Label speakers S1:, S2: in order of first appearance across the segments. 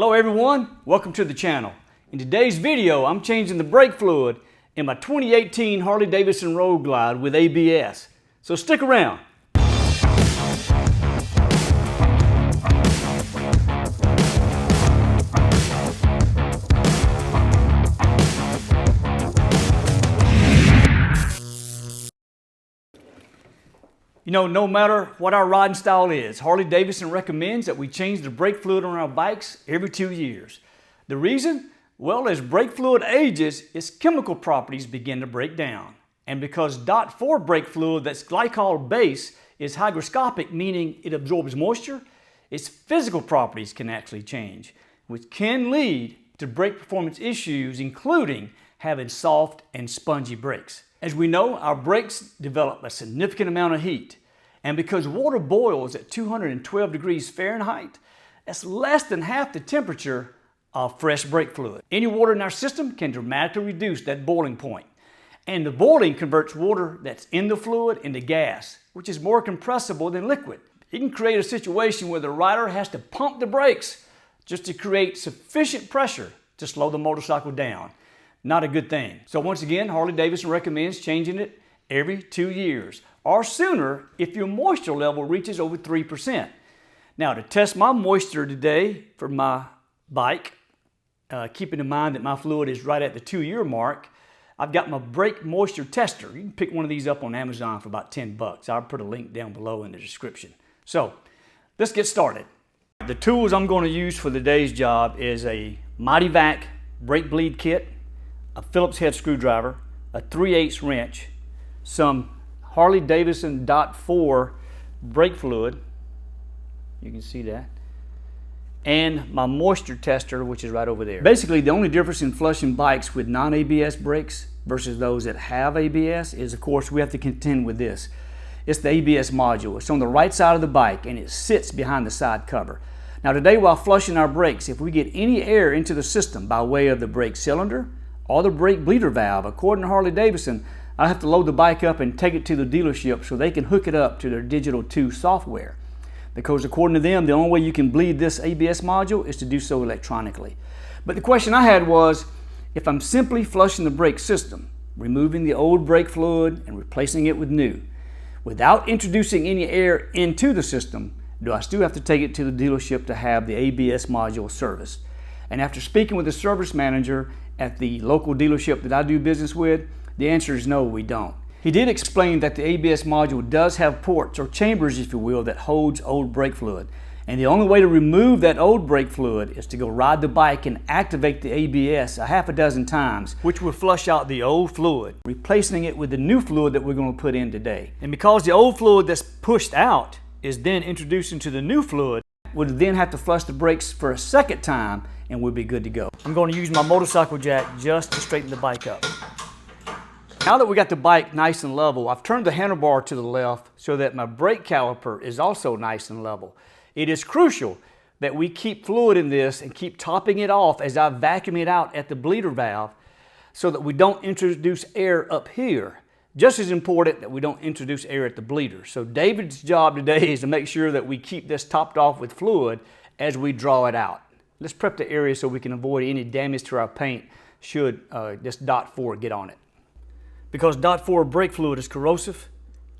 S1: Hello everyone, welcome to the channel. In today's video, I'm changing the brake fluid in my 2018 Harley Davidson Road Glide with ABS. So stick around. You know, no matter what our riding style is, Harley Davidson recommends that we change the brake fluid on our bikes every 2 years. The reason? Well, as brake fluid ages, its chemical properties begin to break down. And because DOT4 brake fluid that's glycol-based is hygroscopic, meaning it absorbs moisture, its physical properties can actually change, which can lead to brake performance issues, including having soft and spongy brakes. As we know, our brakes develop a significant amount of heat. And because water boils at 212 degrees Fahrenheit, that's less than half the temperature of fresh brake fluid. Any water in our system can dramatically reduce that boiling point. And the boiling converts water that's in the fluid into gas, which is more compressible than liquid. It can create a situation where the rider has to pump the brakes just to create sufficient pressure to slow the motorcycle down. Not a good thing. So once again, Harley Davidson recommends changing it every 2 years or sooner if your moisture level reaches over 3%. Now, to test my moisture today for my bike, keeping in mind that my fluid is right at the 2-year mark, I've got my brake moisture tester. You can pick one of these up on Amazon for about 10 bucks. I'll put a link down below in the description. So let's get started. The tools I'm going to use for today's job is a Mighty Vac brake bleed kit, a Phillips head screwdriver, a 3/8 wrench, some Harley Davidson DOT4 brake fluid, you can see that, and my moisture tester, which is right over there. Basically, the only difference in flushing bikes with non-ABS brakes versus those that have ABS is, of course, we have to contend with this. It's the ABS module. It's on the right side of the bike and it sits behind the side cover. Now today, while flushing our brakes, if we get any air into the system by way of the brake cylinder or the brake bleeder valve, according to Harley Davidson, I have to load the bike up and take it to the dealership so they can hook it up to their Digital 2 software. Because according to them, the only way you can bleed this ABS module is to do so electronically. But the question I had was, if I'm simply flushing the brake system, removing the old brake fluid and replacing it with new, without introducing any air into the system, do I still have to take it to the dealership to have the ABS module serviced? And after speaking with the service manager at the local dealership that I do business with, the answer is no, we don't. He did explain that the ABS module does have ports, or chambers if you will, that holds old brake fluid. And the only way to remove that old brake fluid is to go ride the bike and activate the ABS a half a dozen times, which will flush out the old fluid, replacing it with the new fluid that we're going to put in today. And because the old fluid that's pushed out is then introduced into the new fluid, we'll then have to flush the brakes for a second time and we'll be good to go. I'm going to use my motorcycle jack just to straighten the bike up. Now that we got the bike nice and level, I've turned the handlebar to the left so that my brake caliper is also nice and level. It is crucial that we keep fluid in this and keep topping it off as I vacuum it out at the bleeder valve so that we don't introduce air up here. Just as important that we don't introduce air at the bleeder. So David's job today is to make sure that we keep this topped off with fluid as we draw it out. Let's prep the area so we can avoid any damage to our paint should this DOT4 get on it. Because DOT4 brake fluid is corrosive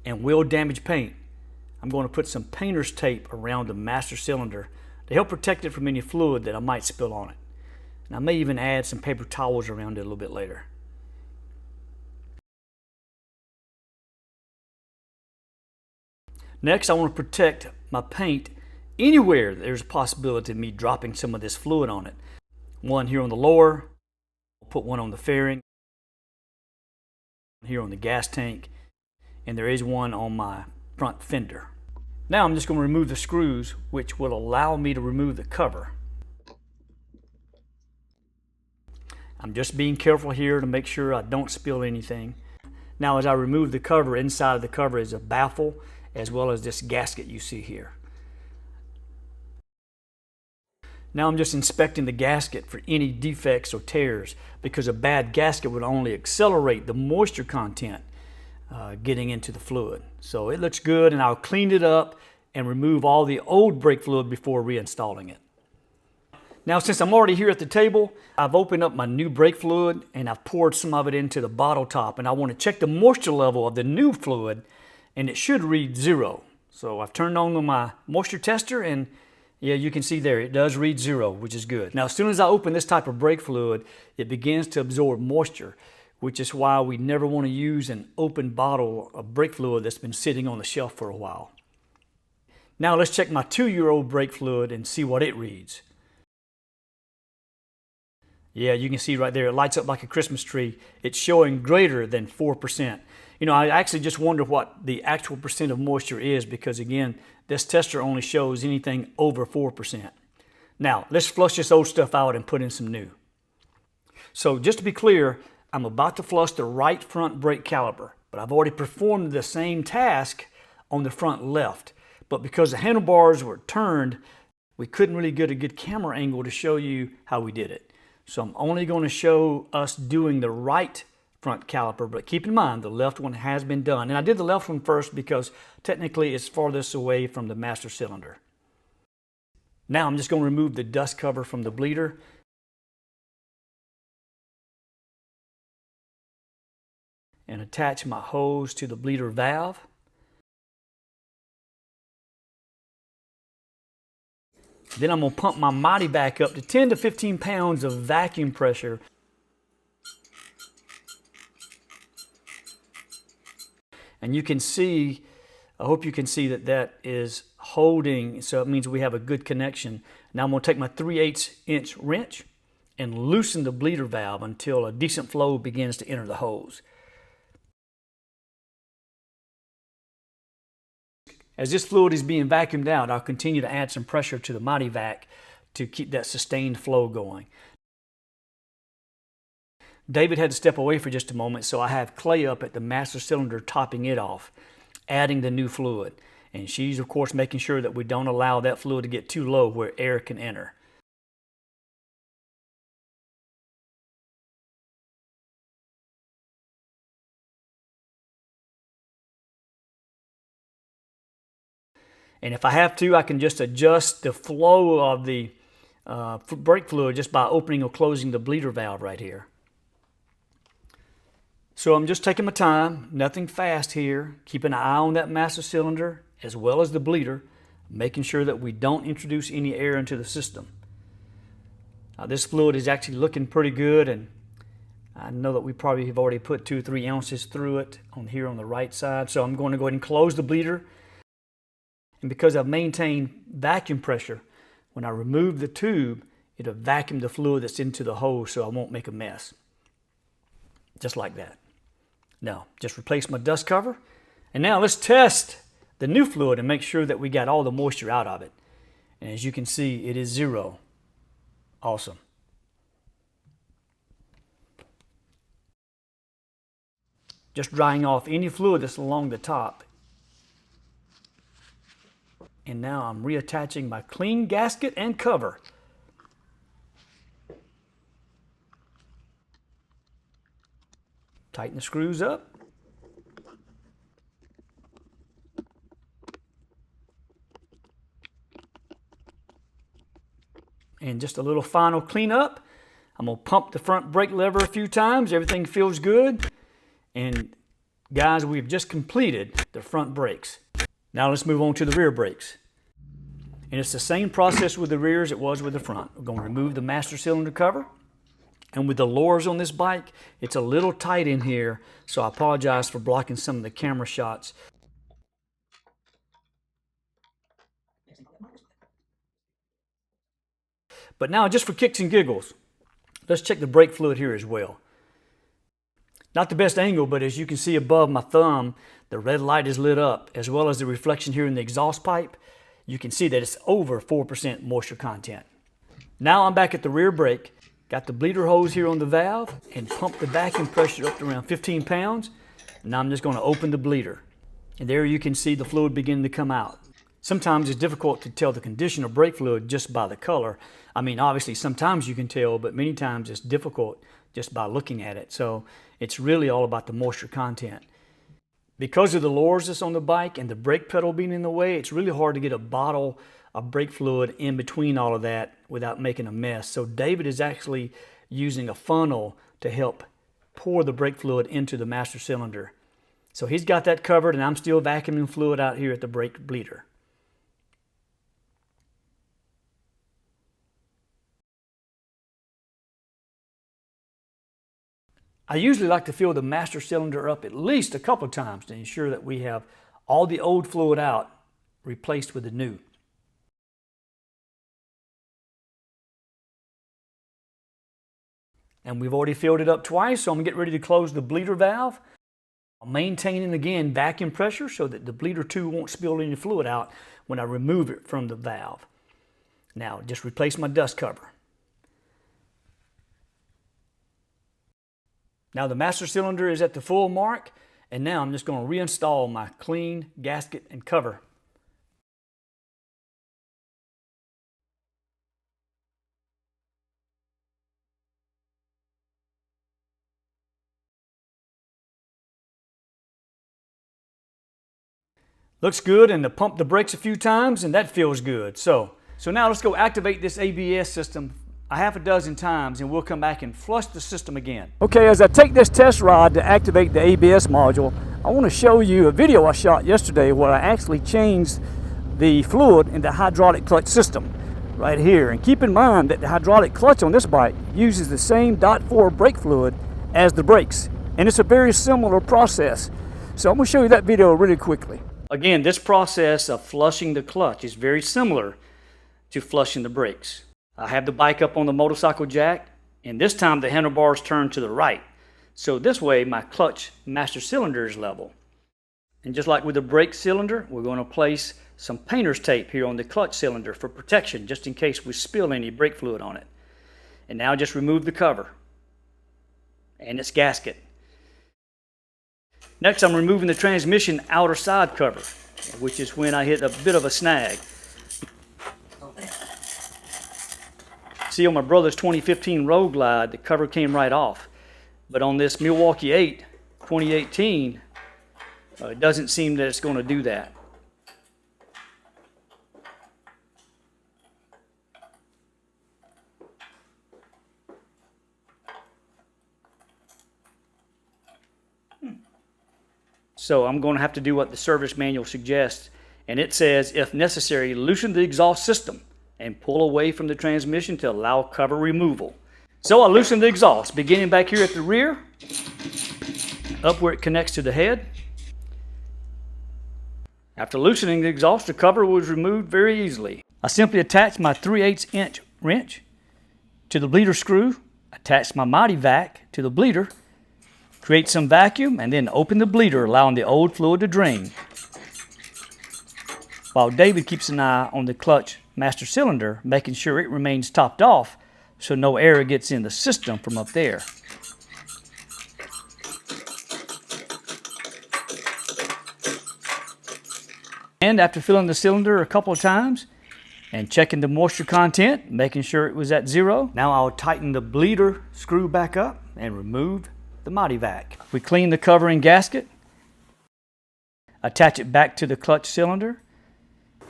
S1: and will damage paint, I'm going to put some painter's tape around the master cylinder to help protect it from any fluid that I might spill on it. And I may even add some paper towels around it a little bit later. Next, I want to protect my paint anywhere there's a possibility of me dropping some of this fluid on it. One here on the lower, I'll put one on the fairing, here on the gas tank, and there is one on my front fender. Now I'm just going to remove the screws, which will allow me to remove the cover. I'm just being careful here to make sure I don't spill anything. Now as I remove the cover, inside of the cover is a baffle as well as this gasket you see here. Now I'm just inspecting the gasket for any defects or tears, because a bad gasket would only accelerate the moisture content getting into the fluid. So it looks good, and I'll clean it up and remove all the old brake fluid before reinstalling it. Now, since I'm already here at the table, I've opened up my new brake fluid and I've poured some of it into the bottle top, and I want to check the moisture level of the new fluid, and it should read 0. So I've turned on my moisture tester, and yeah, you can see there, it does read 0, which is good. Now, as soon as I open this type of brake fluid, it begins to absorb moisture, which is why we never want to use an open bottle of brake fluid that's been sitting on the shelf for a while. Now let's check my 2-year-old brake fluid and see what it reads. Yeah, you can see right there, it lights up like a Christmas tree. It's showing greater than 4%. You know, I actually just wonder what the actual percent of moisture is, because again, this tester only shows anything over 4%. Now, let's flush this old stuff out and put in some new. So just to be clear, I'm about to flush the right front brake caliper, but I've already performed the same task on the front left. But because the handlebars were turned, we couldn't really get a good camera angle to show you how we did it. So I'm only going to show us doing the right front caliper, but keep in mind the left one has been done. And I did the left one first because technically it's farthest away from the master cylinder. Now I'm just going to remove the dust cover from the bleeder. And attach my hose to the bleeder valve. Then I'm going to pump my mighty back up to 10 to 15 pounds of vacuum pressure. And you can see, I hope you can see that that is holding, so it means we have a good connection. Now I'm going to take my 3/8" wrench and loosen the bleeder valve until a decent flow begins to enter the hose. As this fluid is being vacuumed out, I'll continue to add some pressure to the mighty vac to keep that sustained flow going. David had to step away for just a moment, so I have Clay up at the master cylinder topping it off, adding the new fluid. And she's, of course, making sure that we don't allow that fluid to get too low where air can enter. And if I have to, I can just adjust the flow of the brake fluid just by opening or closing the bleeder valve right here. So I'm just taking my time, nothing fast here, keeping an eye on that master cylinder as well as the bleeder, making sure that we don't introduce any air into the system. Now, this fluid is actually looking pretty good, and I know that we probably have already put 2 or 3 ounces through it on here on the right side. So I'm going to go ahead and close the bleeder. And because I've maintained vacuum pressure, when I remove the tube, it'll vacuum the fluid that's into the hose so I won't make a mess. Just like that. Now, just replace my dust cover. And now let's test the new fluid and make sure that we got all the moisture out of it. And as you can see, it is 0. Awesome. Just drying off any fluid that's along the top. And now I'm reattaching my clean gasket and cover. Tighten the screws up. And just a little final cleanup. I'm going to pump the front brake lever a few times. Everything feels good. And guys, we've just completed the front brakes. Now let's move on to the rear brakes. And it's the same process with the rear as it was with the front. We're going to remove the master cylinder cover. And with the lowers on this bike, it's a little tight in here, so I apologize for blocking some of the camera shots. But now, just for kicks and giggles, let's check the brake fluid here as well. Not the best angle, but as you can see above my thumb, the red light is lit up, as well as the reflection here in the exhaust pipe. You can see that it's over 4% moisture content. Now I'm back at the rear brake. Got the bleeder hose here on the valve and pump the vacuum pressure up to around 15 pounds. Now I'm just going to open the bleeder. And there you can see the fluid beginning to come out. Sometimes it's difficult to tell the condition of brake fluid just by the color. I mean, obviously sometimes you can tell, but many times it's difficult just by looking at it. So it's really all about the moisture content. Because of the lowers that's on the bike and the brake pedal being in the way, it's really hard to get a bottle of brake fluid in between all of that without making a mess. So David is actually using a funnel to help pour the brake fluid into the master cylinder. So he's got that covered, and I'm still vacuuming fluid out here at the brake bleeder. I usually like to fill the master cylinder up at least a couple of times to ensure that we have all the old fluid out replaced with the new. And we've already filled it up twice, so I'm going to get ready to close the bleeder valve. I'm maintaining again vacuum pressure so that the bleeder 2 won't spill any fluid out when I remove it from the valve. Now just replace my dust cover. Now the master cylinder is at the full mark, and now I'm just going to reinstall my clean gasket and cover. Looks good, and to pump the brakes a few times, and that feels good. So now let's go activate this ABS system a half a dozen times, and we'll come back and flush the system again. Okay, as I take this test rod to activate the ABS module, I want to show you a video I shot yesterday where I actually changed the fluid in the hydraulic clutch system right here. And keep in mind that the hydraulic clutch on this bike uses the same .4 brake fluid as the brakes, and it's a very similar process. So I'm going to show you that video really quickly. Again, this process of flushing the clutch is very similar to flushing the brakes. I have the bike up on the motorcycle jack, and this time the handlebars turn to the right. So this way my clutch master cylinder is level. And just like with the brake cylinder, we're going to place some painter's tape here on the clutch cylinder for protection, just in case we spill any brake fluid on it. And now just remove the cover and its gasket. Next, I'm removing the transmission outer side cover, which is when I hit a bit of a snag. See, on my brother's 2015 Road Glide, the cover came right off. But on this Milwaukee 8 2018, it doesn't seem that it's going to do that. So I'm going to have to do what the service manual suggests, and it says, if necessary, loosen the exhaust system and pull away from the transmission to allow cover removal. So I loosened the exhaust, beginning back here at the rear, up where it connects to the head. After loosening the exhaust, the cover was removed very easily. I simply attached my 3/8" wrench to the bleeder screw, attached my Mighty Vac to the bleeder, create some vacuum, and then open the bleeder, allowing the old fluid to drain. While David keeps an eye on the clutch master cylinder, making sure it remains topped off so no air gets in the system from up there. And after filling the cylinder a couple of times and checking the moisture content, making sure it was at 0, now I'll tighten the bleeder screw back up and remove the Mighty Vac. We clean the cover and gasket, attach it back to the clutch cylinder,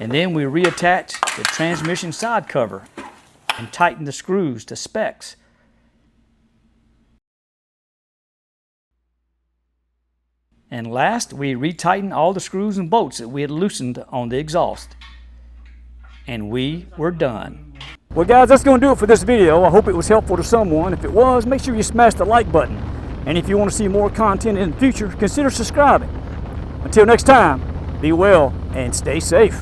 S1: and then we reattach the transmission side cover and tighten the screws to specs. And last, we retighten all the screws and bolts that we had loosened on the exhaust. And we were done. Well guys, that's going to do it for this video. I hope it was helpful to someone. If it was, make sure you smash the like button. And if you want to see more content in the future, consider subscribing. Until next time, be well and stay safe.